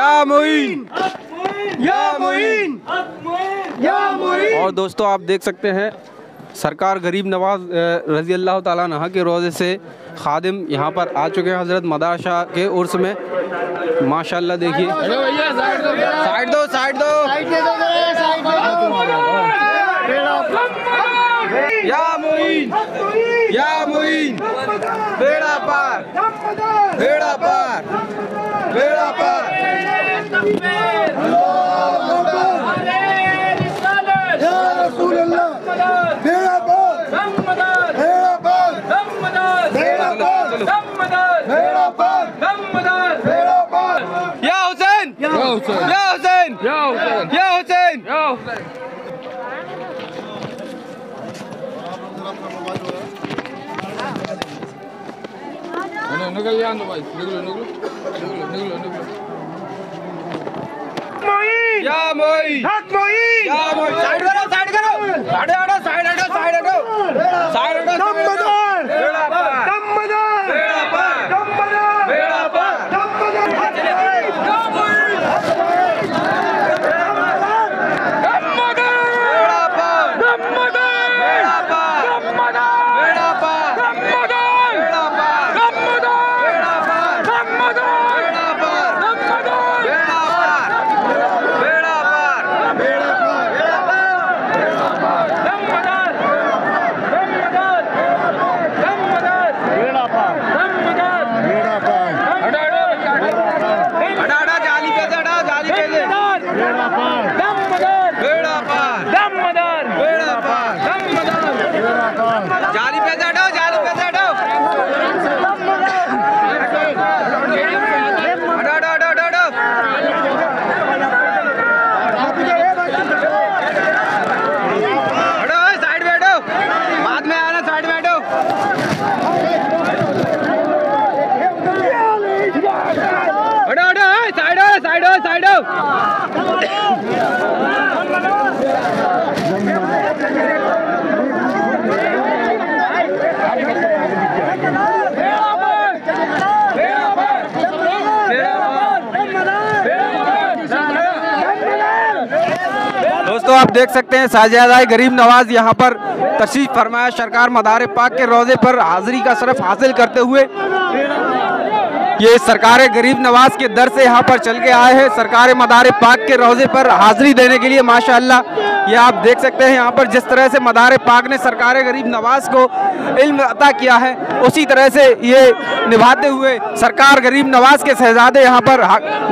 या मोइन, या मोइन, या मोइन। और दोस्तों आप देख सकते हैं सरकार गरीब नवाज रज़ी अल्लाह ताला अन्हा के रोज़े से खादिम यहाँ पर आ चुके हैं हज़रत मदार शाह के उर्स में। माशाल्लाह देखिए, साइड दो या मोइन, या मोइन, बेड़ा पार, बेड़ा पार, बेड़ा पार। या रसूल अल्लाह, बेड़ा पार, बेड़ा पार, बेड़ा पार, बेड़ा पार, बेड़ा पार। या हुसैन, या हुसैन, या हुसैन, या हुसैन, या हुसैन, या हुसैन। निकल जान दो भाई, निकलो निकलो निकलो निकलो निकलो। मोइन, या मोइन, हक मोइन, या मोइन। साइड करो, साइड करो, साइड हटो, साइड हटो, साइड हटो, साइड हटो। दमदार, बेड़ा पार, दमदार, बेड़ा पार, दमदार, बेड़ा पार। दमदार। जाली पे से हटो, जाली पे से हटो, हटो हटो हटो हटो। हटो साइड में हटो, बाद में आना, साइड में हटो। हटो हटो, साइड हो, साइड हो, साइड हो। दोस्तों आप देख सकते हैं साजिदाए गरीब नवाज यहाँ पर तशरीफ फरमाया सरकार मदार पाक के रोज़े पर हाज़िरी का शरफ हासिल करते हुए। ये सरकार गरीब नवाज के दर से यहाँ पर चल के आए हैं सरकार मदार पाक के रोज़े पर हाज़िरी देने के लिए। माशाअल्लाह ये आप देख सकते हैं यहाँ पर जिस तरह से मदार पाक ने सरकार गरीब नवाज को इल्म अता किया है, उसी तरह से ये निभाते हुए सरकार गरीब नवाज के शहजादे यहाँ पर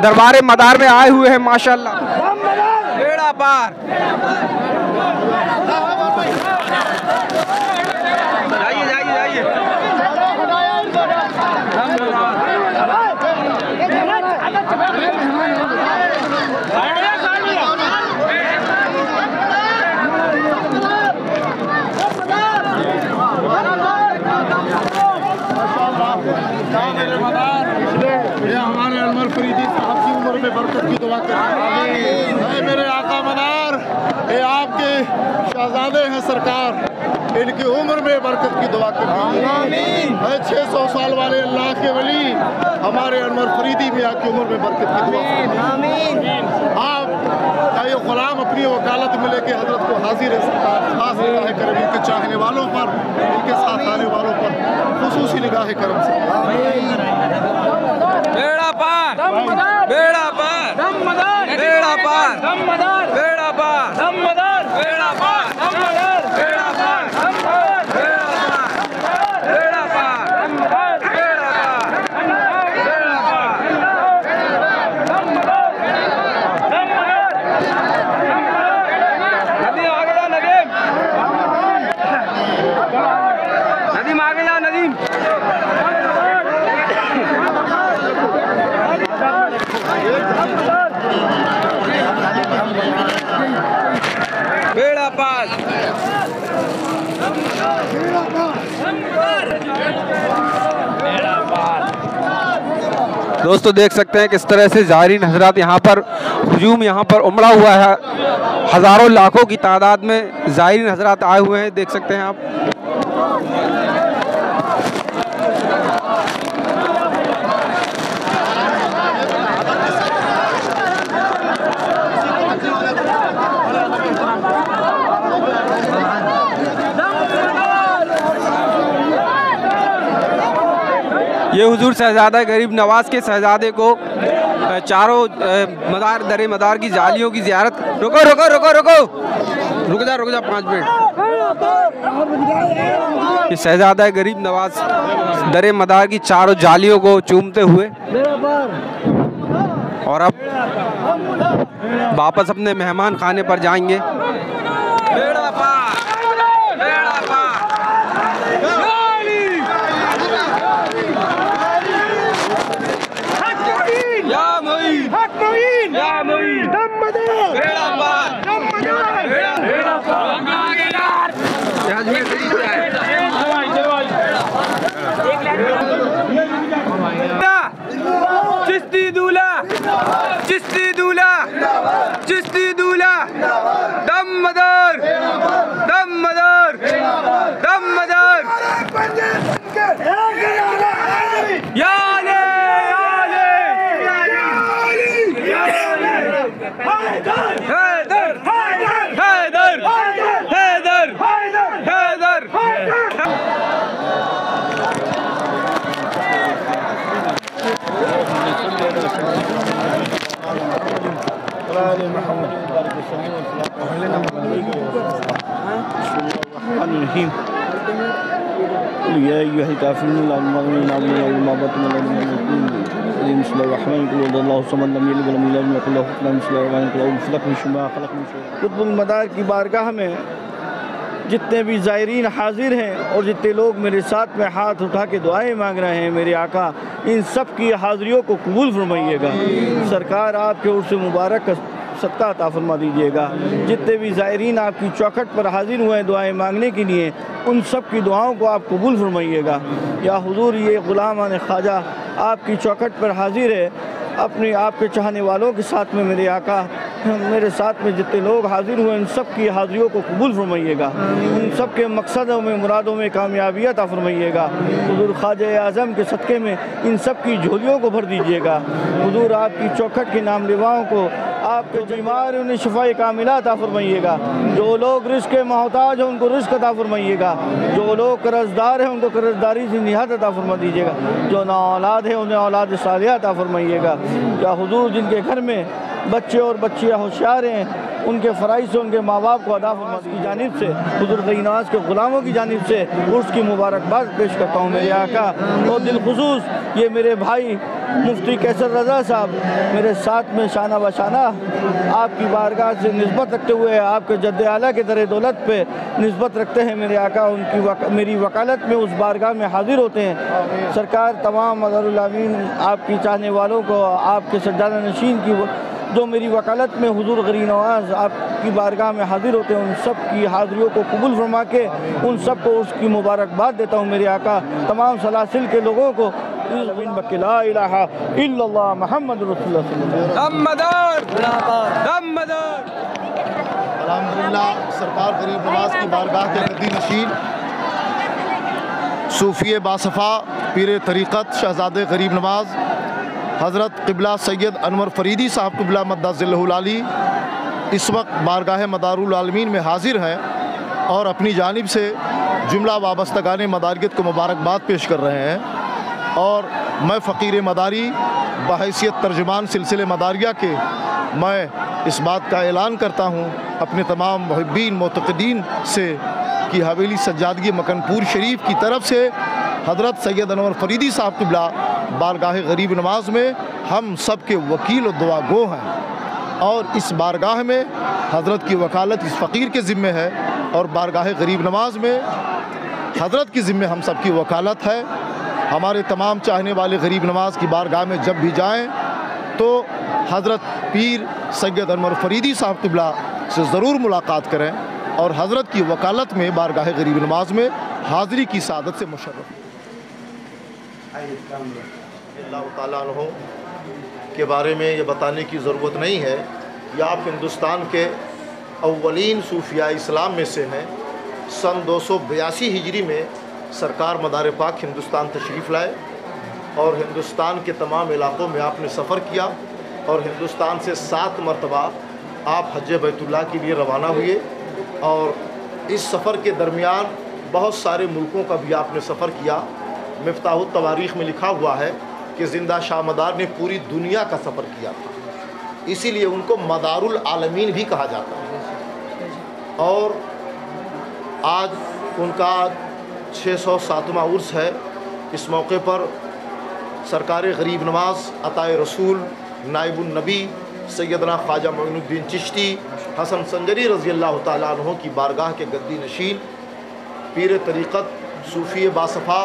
दरबार मदार में आए हुए हैं। माशाअल्लाह बेड़ा पार। जाइए जाइए जाइए। ये हमारे अनवर फरीदी साहब की उम्र में बरकत की दुआ करते। मेरे आका मनार, ये आपके शहजादे हैं सरकार, इनकी उम्र में बरकत की दुआ करते। 600 साल वाले अल्लाह के वली हमारे अनवर फरीदी मियाँ की उम्र में बरकत की दुआ करते। आप ये गुलाम अपनी वकालत में लेके हजरत को हाजिर है सरकार, खास निगाह करम इनके चाहने वालों पर, इनके साथ आने वालों पर खुसूसी निगाह करम से। बेड़ा पार, बेड़ा पार, बेड़ा पार, बेड़ा पार, बेड़ा पार, बेड़ा पार, बेड़ा पार, नदीम आगे जाओ, नदीम। बेड़ा पार। दोस्तों देख सकते हैं किस तरह से ज़ायरीन हजरात यहाँ पर हुजूम यहाँ पर उमड़ा हुआ है। हज़ारों लाखों की तादाद में ज़ायरीन हजरात आए हुए हैं, देख सकते हैं आप। ये हुजूर शहजादा गरीब नवाज के शहजादे को चारों मदार दरे मदार की जालियों की ज़ियारत। रुको रुको रुको रुको रुक जा 5 मिनट। ये शहजादा गरीब नवाज दरे मदार की चारों जालियों को चूमते हुए और अब वापस अपने मेहमान खाने पर जाएंगे। चिश्ती दूल्हा चिश्ती दूल्हा चिश्ती दूल्हा दम मदार दम मदार दम मदार याले हैदर हैदर हैदर हैदर। कुतुबुल मदार की बारगाह में जितने भी ज़ायरीन हाजिर हैं और जितने लोग मेरे साथ में हाथ उठा के दुआएं मांग रहे हैं, मेरे आका इन सब की हाज़िरियों को कबूल फरमाइएगा। सरकार आपके उर्स मुबारक का सदका अता फरमा दीजिएगा। जितने भी ज़ायरीन आपकी चौखट पर हाजिर हुए हैं दुआएं मांगने के लिए, उन सब की दुआओं को आप कबूल फरमाइएगा। या हुजूर, ये ग़ुलाम ख्वाजा आपकी चौखट पर हाजिर है, अपने आपके चाहने वालों के साथ में मेरे आका मेरे साथ में जितने लोग हाजिर हुए इन सब की हाजिरियों को कबूल फरमाइएगा। उन सब के मकसदों में मुरादों में कामयाबियत अता फरमाइएगा। हुजूर ख्वाजा आज़म के सदक़े में इन सब की झोलियों को भर दीजिएगा। हुजूर आपकी चौखट के नाम लेवाओं को, आपके बीमार उन्हें शिफाए कामिला अता फरमाइएगा। जो लोग रिज़्क़ के मोहताज हैं उनको रिज़्क़ अता फरमाइएगा। जो लोग कर्ज़दार हैं उनको कर्ज़दारी से निहात अता फरमा दीजिएगा। जो ना औलाद है उन्हें औलाद सालिहा अता फरमाइएगा। या हुजूर, जिनके घर में बच्चे और बच्चियाँ होशियार हैं, उनके फ़राइज़ से उनके माँ बाप को अदा फरमा की जानिब से, हुजूर गरीब नवाज़ के ग़ुलामों की जानिब से उर्स की मुबारकबाद पेश करता हूँ मेरे आका। और दिलखुसूस ये मेरे भाई मुफ्ती कैसर रज़ा साहब मेरे साथ में शाना बशाना आपकी बारगाह से निस्बत रखते हुए आपके जद्द आला के दर दौलत पे निस्बत रखते हैं मेरे आका। उनकी मेरी वकालत में उस बारगाह में हाजिर होते हैं। सरकार तमाम मज़हरुल आमीन आपकी चाहने वालों को, आपके सज्जादा नशीन की जो मेरी वकालत में हुजूर गरीब नवाज़ आपकी बारगाह में हाजिर होते हैं, उन सब की हाज़िरियों को कबूल फरमा के उन सब को उसकी मुबारकबाद देता हूँ मेरे आका। तमाम सलासिल के लोगों को ला इलाहा इल्लल्लाह मुहम्मद रसूलुल्लाह अल्हम्दुलिल्लाह। सरकार गरीब नवाज़ की बारगाह के नदी नशीन सूफ़ी बासफ़ा पीर तरीक़त शहज़ादे गरीब नवाज़ हज़रत क़िबला सैयद अनवर फ़रीदी साहब क़िबला मद्दाज़िल्लहुल आली इस वक्त बारगाह मदारुल आलमीन में हाजिर हैं और अपनी जानिब से जुमला वाबस्तगान मदारियत को मुबारकबाद पेश कर रहे हैं। और मैं फ़कीर मदारी बहैसियत तर्जुमान सिलसिले मदारिया के मैं इस बात का ऐलान करता हूँ अपने तमाम मुहिब्बीन मोतक़दीन से कि हवेली सज्जादगी मकनपुर शरीफ की तरफ से हज़रत सैयद अनवर फ़रीदी साहब क़िबला बारगाह गरीब नवाज़ में हम सब के वकील और दुआ गो हैं। और इस बारगाह में हज़रत की वकालत इस फ़कीर के ज़िम्मे है और बारगाह गरीब नवाज़ में हज़रत के ज़िम्मे हम सब की वकालत है। हमारे तमाम चाहने वाले गरीब नवाज़ की बारगाह में जब भी जाएँ तो हज़रत पीर सैयद अनवर फ़रीदी साहब क़िबला से ज़रूर मुलाकात करें और हज़रत की वकालत में बारगाह गरीब नवाज़ में हाज़िरी की सादत से मुशर्रफ अल्लाह ताला अन्हु के बारे में ये बताने की ज़रूरत नहीं है। यह आप हिंदुस्तान के अव्वलीन सूफिया इस्लाम में से हैं। सन 282 हिजरी में सरकार मदार पाक हिंदुस्तान तशरीफ़ लाए और हिंदुस्तान के तमाम इलाक़ों में आपने सफ़र किया और हिंदुस्तान से 7 मरतबा आप हज बैतुल्लाह के लिए रवाना हुए। और इस सफ़र के दरमियान बहुत सारे मुल्कों का भी आपने सफ़र किया मिफ्ताहुत तवारीख़ में लिखा हुआ है कि ज़िंदा शाह मदार ने पूरी दुनिया का सफ़र किया था, इसीलिए उनको मदारुल आलमीन भी कहा जाता है। और आज उनका 607वां उर्स है। इस मौके पर सरकार गरीब नवाज़ अताए रसूल नाइबुन नबी सैयदना ख्वाजा मोइनुद्दीन चिश्ती हसन संजरी रज़ी अल्लाह ताला अन्हो की बारगाह के गद्दी नशीन पीर तरीक़त सूफ़ी बासफ़ा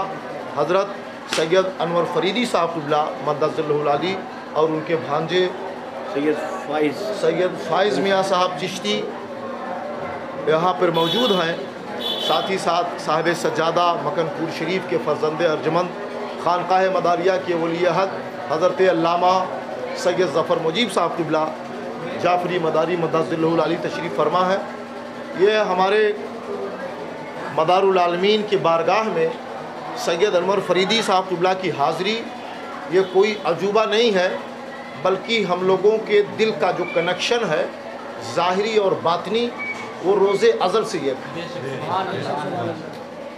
हज़रत सैयद अनवर फरीदी साहब क़िबला मद्दज़ल्लहुल आली और उनके भांजे सैयद फ़ाइज़ मियाँ साहब चिश्ती यहाँ पर मौजूद हैं। साथ ही साथ साहिब सज्जादा मकनपुर शरीफ के फ़र्जंद अर्जमंद खानकाह मदारिया के वली अहद हज़रत अल्लामा सैयद ज़फ़र मुजीब साहब क़िबला जाफ़री मदारी मद्दज़ल्लहुल आली तशरीफ़ फरमा है। ये हमारे मदारुल आलमीन के बारगाह में सैयद अनवर फरीदी साहब क़िबला की हाज़िरी ये कोई अजूबा नहीं है, बल्कि हम लोगों के दिल का जो कनेक्शन है ज़ाहिरी और बातनी वो रोज़े अज़ल से ये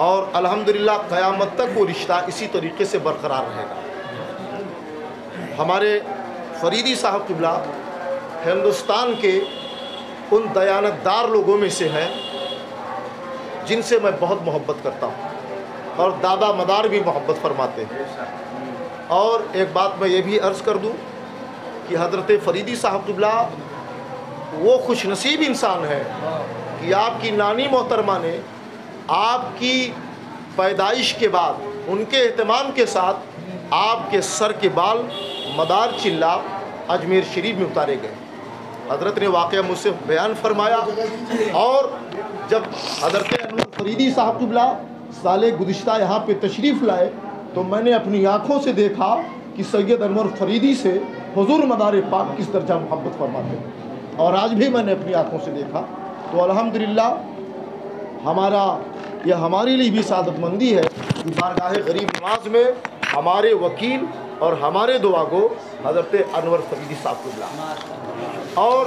और अल्हम्दुलिल्लाह क़यामत तक वो रिश्ता इसी तरीके से बरकरार रहेगा। हमारे फरीदी साहब क़िबला हिंदुस्तान के उन दयानतदार लोगों में से हैं जिनसे मैं बहुत मोहब्बत करता हूँ और दादा मदार भी मोहब्बत फरमाते हैं। और एक बात मैं ये भी अर्ज़ कर दूँ कि हज़रत फरीदी साहब क़िबला वो खुशनसीब इंसान है कि आपकी नानी मोहतरमा ने आपकी पैदाइश के बाद उनके एहतमाम के साथ आपके सर के बाल मदार चिल्ला अजमेर शरीफ में उतारे गए। हज़रत ने वाक़या मुझसे बयान फरमाया और जब हज़रत अनवर फरीदी साहब क़िबला साले गुज़िश्ता यहाँ पे तशरीफ़ लाए तो मैंने अपनी आँखों से देखा कि सैयद अनवर फरीदी से हुज़ूर मदार पाक किस दर्जा मोहब्बत फरमाते हैं और आज भी मैंने अपनी आँखों से देखा। तो अल्हम्दुलिल्लाह हमारा यह हमारे लिए भी सादतमंदी है कि बारगाह गरीब नवाज़ में हमारे वकील और हमारे दुआ गो हज़रत अनवर फरीदी साहब क़िबला और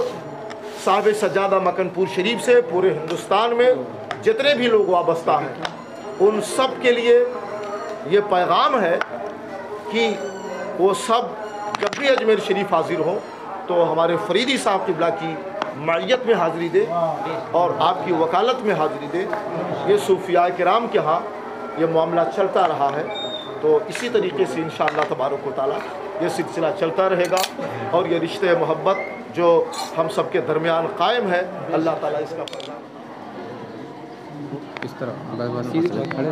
साहिब सज्जादा मकनपुर शरीफ से पूरे हिंदुस्तान में जितने भी लोग वाबस्ता हैं उन सब के लिए ये पैगाम है कि वो सब जब भी अजमेर शरीफ हाज़िर हों तो हमारे फरीदी साहब क़िबला की मायत में हाज़िरी दे और आपकी वकालत में हाज़िरी दे। ये सूफिया किराम के यहाँ ये मामला चलता रहा है, तो इसी तरीके से इंशाअल्लाह तबारक व तआला ये सिलसिला चलता रहेगा और ये रिश्ते मोहब्बत जो हम सब के दरमियान कायम है अल्लाह ताला इसका इस तरह खड़े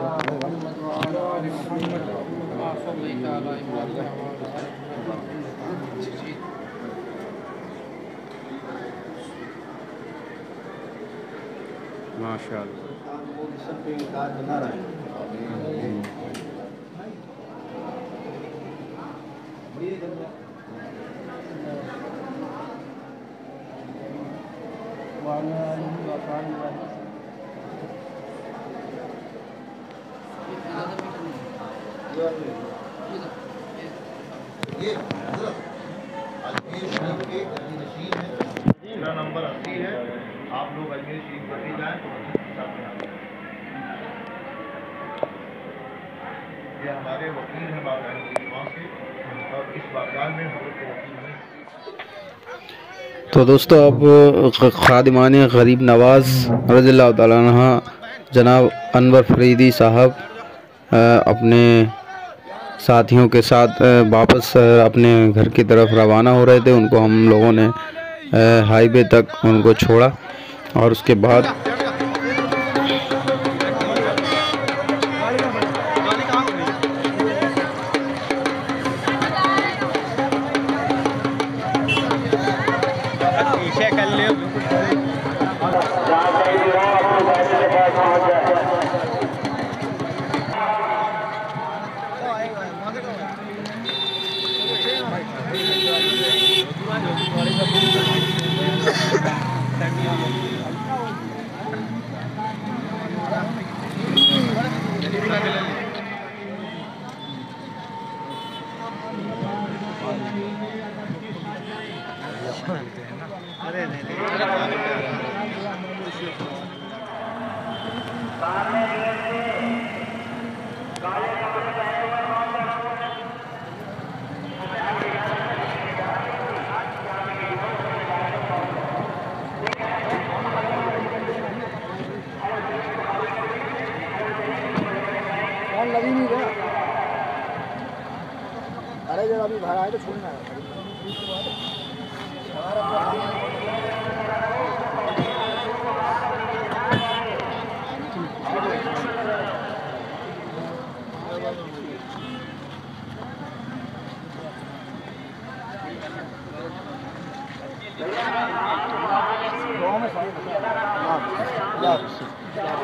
माशाअल्लाह। ये अजमेर शरीफ के नशीन है, मेरा नंबर 80 है। आप लोग अजमेर शरीफ पर भी जाएँ तो ये हमारे वकील हैं बारगाह के और इस बारगाह में हम लोग वकील हैं। तो दोस्तों अब खादिमान गरीब नवाज़ रज़ियल्लाहु ताला अन्हा जनाब अनवर फरीदी साहब अपने साथियों के साथ वापस अपने घर की तरफ रवाना हो रहे थे। उनको हम लोगों ने हाईवे तक उनको छोड़ा और उसके बाद काले कपड़े पहने हुए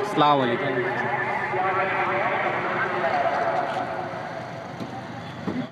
अस्सलाम वालेकुम।